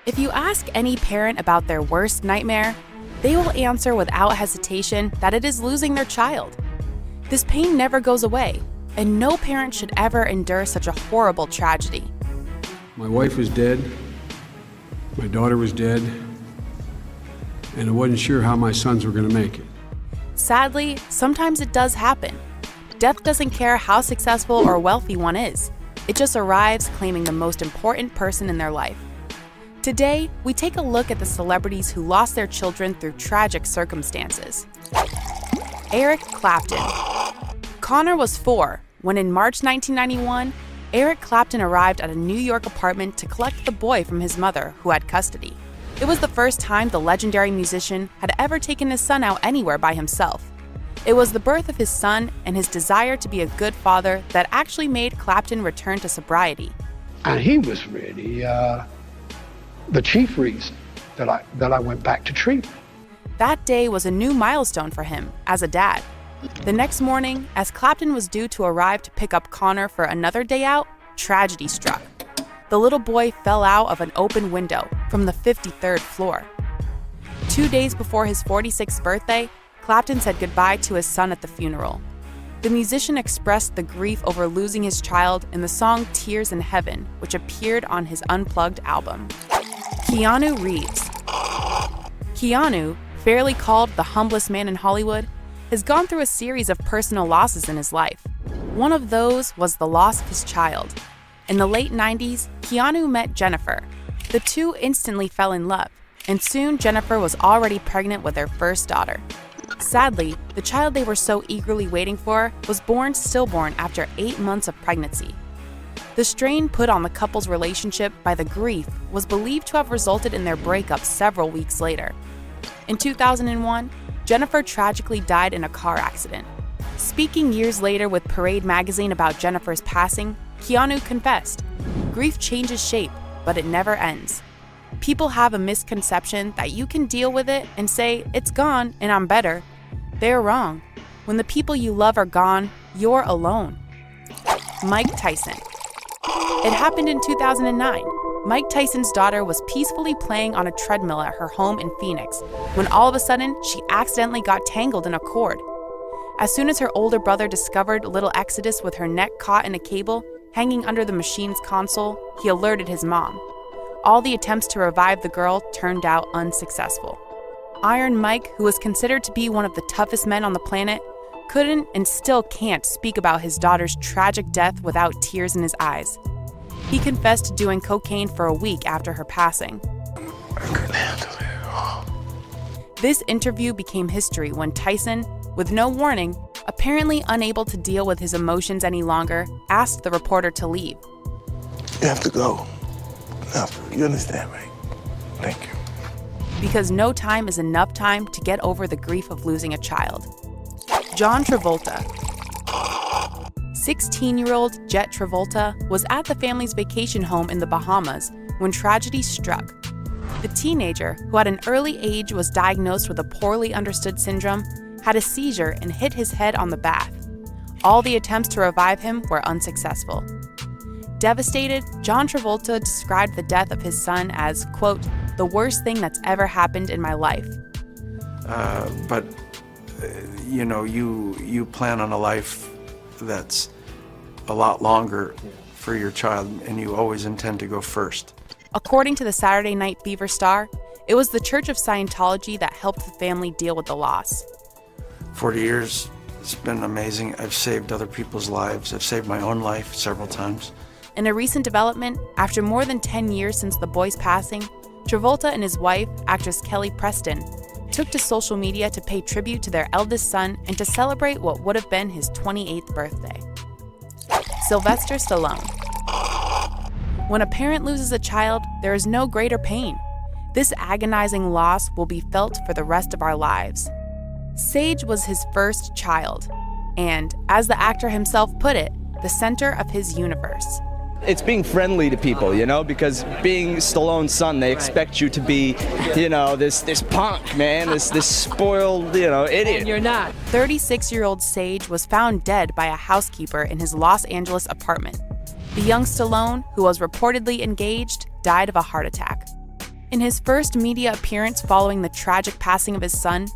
If you ask any parent about their worst nightmare, they will answer without hesitation that it is losing their child. This pain never goes away, and no parent should ever endure such a horrible tragedy. My wife was dead, my daughter was dead, and I wasn't sure how my sons were going to make it. Sadly, sometimes it does happen. Death doesn't care how successful or wealthy one is. It just arrives claiming the most important person in their life. Today, we take a look at the celebrities who lost their children through tragic circumstances. Eric Clapton. Connor was 4 when in March 1991, Eric Clapton arrived at a New York apartment to collect the boy from his mother, who had custody. It was the first time the legendary musician had ever taken his son out anywhere by himself. It was the birth of his son and his desire to be a good father that actually made Clapton return to sobriety. And he was really the chief reason that I went back to treatment. That day was a new milestone for him as a dad. The next morning, as Clapton was due to arrive to pick up Connor for another day out, tragedy struck. The little boy fell out of an open window from the 53rd floor. 2 days before his 46th birthday, Clapton said goodbye to his son at the funeral. The musician expressed the grief over losing his child in the song Tears in Heaven, which appeared on his Unplugged album. Keanu Reeves. Keanu, fairly called the humblest man in Hollywood, has gone through a series of personal losses in his life. One of those was the loss of his child. In the late 90s, Keanu met Jennifer. The two instantly fell in love, and soon Jennifer was already pregnant with their first daughter. Sadly, the child they were so eagerly waiting for was born stillborn after 8 months of pregnancy. The strain put on the couple's relationship by the grief was believed to have resulted in their breakup several weeks later. In 2001, Jennifer tragically died in a car accident. Speaking years later with Parade magazine about Jennifer's passing, Keanu confessed, "Grief changes shape, but it never ends. People have a misconception that you can deal with it and say, it's gone and I'm better. They're wrong. When the people you love are gone, you're alone." Mike Tyson. It happened in 2009. Mike Tyson's daughter was peacefully playing on a treadmill at her home in Phoenix when all of a sudden she accidentally got tangled in a cord. As soon as her older brother discovered little Exodus with her neck caught in a cable hanging under the machine's console, he alerted his mom. All the attempts to revive the girl turned out unsuccessful. Iron Mike, who was considered to be one of the toughest men on the planet, couldn't and still can't speak about his daughter's tragic death without tears in his eyes. He confessed to doing cocaine for a week after her passing. I couldn't handle it. This interview became history when Tyson, with no warning, apparently unable to deal with his emotions any longer, asked the reporter to leave. You have to go. No, you understand, right? Thank you. Because no time is enough time to get over the grief of losing a child. John Travolta. 16-year-old Jet Travolta was at the family's vacation home in the Bahamas when tragedy struck. The teenager, who at an early age was diagnosed with a poorly understood syndrome, had a seizure and hit his head on the bath. All the attempts to revive him were unsuccessful. Devastated, John Travolta described the death of his son as, quote, "the worst thing that's ever happened in my life." But you plan on a life that's a lot longer for your child, and you always intend to go first. According to the Saturday Night Fever star, it was the Church of Scientology that helped the family deal with the loss. 40 years, it's been amazing. I've saved other people's lives. I've saved my own life several times. In a recent development, after more than 10 years since the boy's passing, Travolta and his wife, actress Kelly Preston, took to social media to pay tribute to their eldest son and to celebrate what would have been his 28th birthday. Sylvester Stallone. When a parent loses a child, there is no greater pain. This agonizing loss will be felt for the rest of our lives. Sage was his first child, and, as the actor himself put it, the center of his universe. It's being friendly to people, because being Stallone's son, they expect you to be, this punk, man, this spoiled, idiot. And you're not. 36-year-old Sage was found dead by a housekeeper in his Los Angeles apartment. The young Stallone, who was reportedly engaged, died of a heart attack. In his first media appearance following the tragic passing of his son,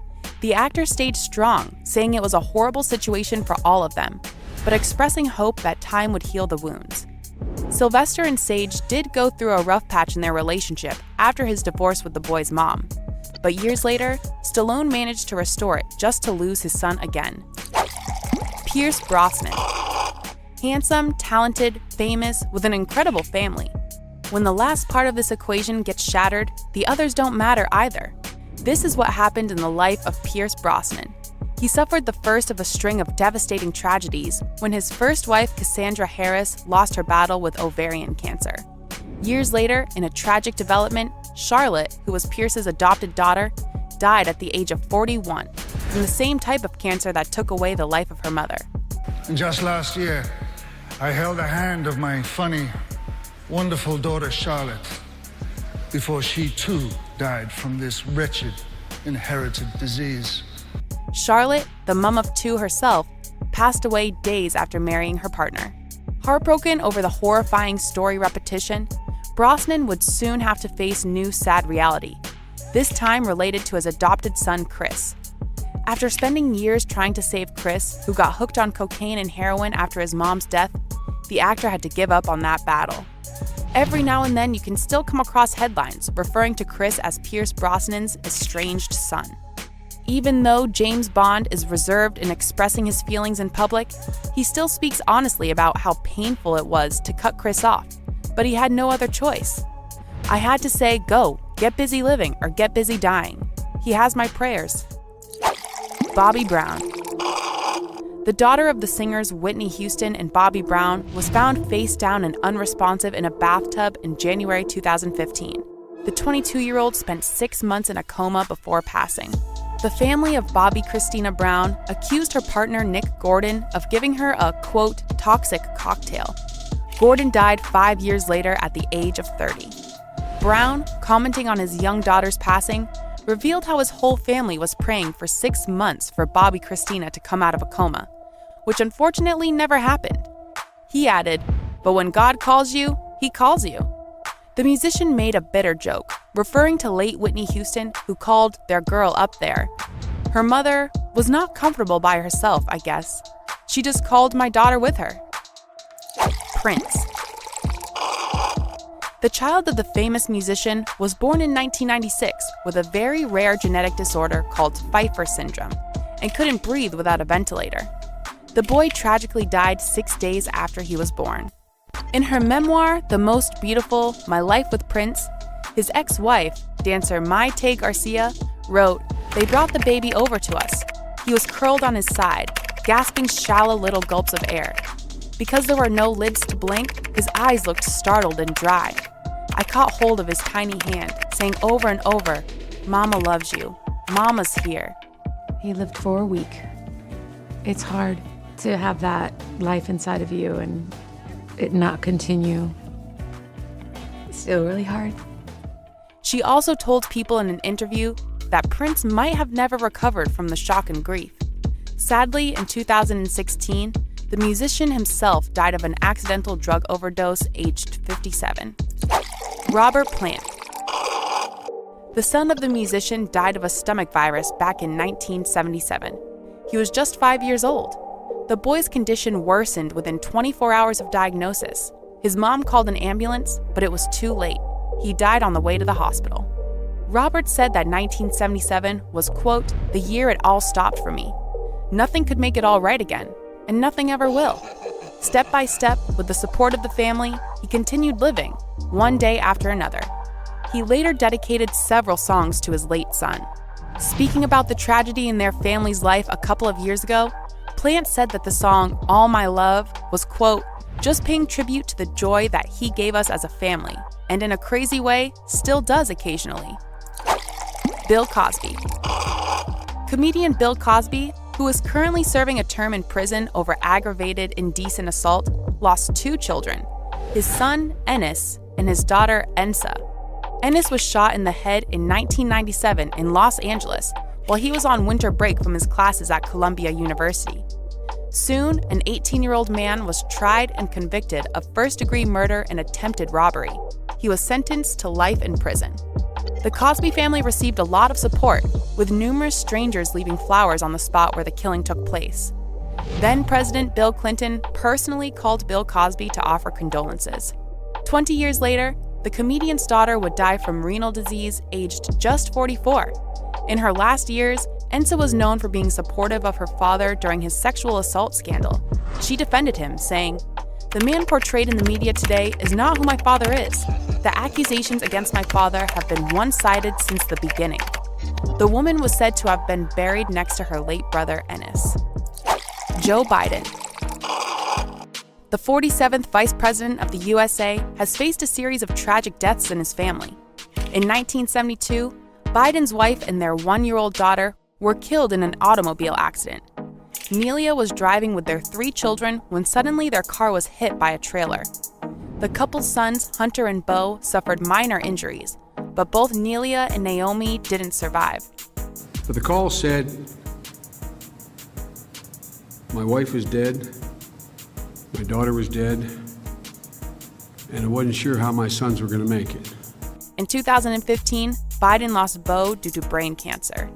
the actor stayed strong, saying it was a horrible situation for all of them, but expressing hope that time would heal the wounds. Sylvester and Sage did go through a rough patch in their relationship after his divorce with the boy's mom. But years later, Stallone managed to restore it just to lose his son again. Pierce Brosnan. Handsome, talented, famous, with an incredible family. When the last part of this equation gets shattered, the others don't matter either. This is what happened in the life of Pierce Brosnan. He suffered the first of a string of devastating tragedies when his first wife, Cassandra Harris, lost her battle with ovarian cancer. Years later, in a tragic development, Charlotte, who was Pierce's adopted daughter, died at the age of 41 from the same type of cancer that took away the life of her mother. And just last year, I held the hand of my funny, wonderful daughter Charlotte before she too died from this wretched inherited disease. Charlotte, the mum of two herself, passed away days after marrying her partner. Heartbroken over the horrifying story repetition, Brosnan would soon have to face new sad reality, this time related to his adopted son Chris. After spending years trying to save Chris, who got hooked on cocaine and heroin after his mom's death, the actor had to give up on that battle. Every now and then you can still come across headlines referring to Chris as Pierce Brosnan's estranged son. Even though James Bond is reserved in expressing his feelings in public, he still speaks honestly about how painful it was to cut Chris off, but he had no other choice. I had to say, go, get busy living or get busy dying. He has my prayers. Bobby Brown. The daughter of the singers Whitney Houston and Bobby Brown was found face down and unresponsive in a bathtub in January 2015. The 22-year-old spent 6 months in a coma before passing. The family of Bobby Christina Brown accused her partner Nick Gordon of giving her a, quote, toxic cocktail. Gordon died 5 years later at the age of 30. Brown, commenting on his young daughter's passing, revealed how his whole family was praying for 6 months for Bobby Christina to come out of a coma, which unfortunately never happened. He added, "But when God calls you, he calls you." The musician made a bitter joke, referring to late Whitney Houston, who called their girl up there. Her mother was not comfortable by herself, I guess. She just called my daughter with her. Prince. The child of the famous musician was born in 1996 with a very rare genetic disorder called Pfeiffer syndrome and couldn't breathe without a ventilator. The boy tragically died 6 days after he was born. In her memoir, The Most Beautiful, My Life with Prince, his ex-wife, dancer Maite Garcia, wrote, "They brought the baby over to us. He was curled on his side, gasping shallow little gulps of air. Because there were no lids to blink, his eyes looked startled and dry. I caught hold of his tiny hand, saying over and over, 'Mama loves you. Mama's here.'" He lived for a week. It's hard to have that life inside of you and it not continue. It's still really hard. She also told people in an interview that Prince might have never recovered from the shock and grief. Sadly, in 2016, the musician himself died of an accidental drug overdose aged 57. Robert Plant. The son of the musician died of a stomach virus back in 1977. He was just 5 years old. The boy's condition worsened within 24 hours of diagnosis. His mom called an ambulance, but it was too late. He died on the way to the hospital. Robert said that 1977 was, quote, "the year it all stopped for me. Nothing could make it all right again, and nothing ever will." Step by step, with the support of the family, he continued living, one day after another. He later dedicated several songs to his late son. Speaking about the tragedy in their family's life a couple of years ago, Plant said that the song All My Love was, quote, "just paying tribute to the joy that he gave us as a family, and in a crazy way, still does occasionally." Bill Cosby. Comedian Bill Cosby, who is currently serving a term in prison over aggravated indecent assault, lost 2 children, his son, Ennis, and his daughter, Ensa. Ennis was shot in the head in 1997 in Los Angeles while he was on winter break from his classes at Columbia University. Soon, an 18-year-old man was tried and convicted of first-degree murder and attempted robbery. He was sentenced to life in prison. The Cosby family received a lot of support, with numerous strangers leaving flowers on the spot where the killing took place. Then President Bill Clinton personally called Bill Cosby to offer condolences. 20 years later, the comedian's daughter would die from renal disease, aged just 44. In her last years, Ensa was known for being supportive of her father during his sexual assault scandal. She defended him, saying, "The man portrayed in the media today is not who my father is. The accusations against my father have been one-sided since the beginning." The woman was said to have been buried next to her late brother, Ennis. Joe Biden. The 47th Vice President of the USA has faced a series of tragic deaths in his family. In 1972, Biden's wife and their 1-year-old daughter were killed in an automobile accident. Nelia was driving with their 3 children when suddenly their car was hit by a trailer. The couple's sons, Hunter and Bo, suffered minor injuries, but both Nelia and Naomi didn't survive. But the call said, my wife was dead, my daughter was dead, and I wasn't sure how my sons were going to make it. In 2015, Biden lost Bo due to brain cancer.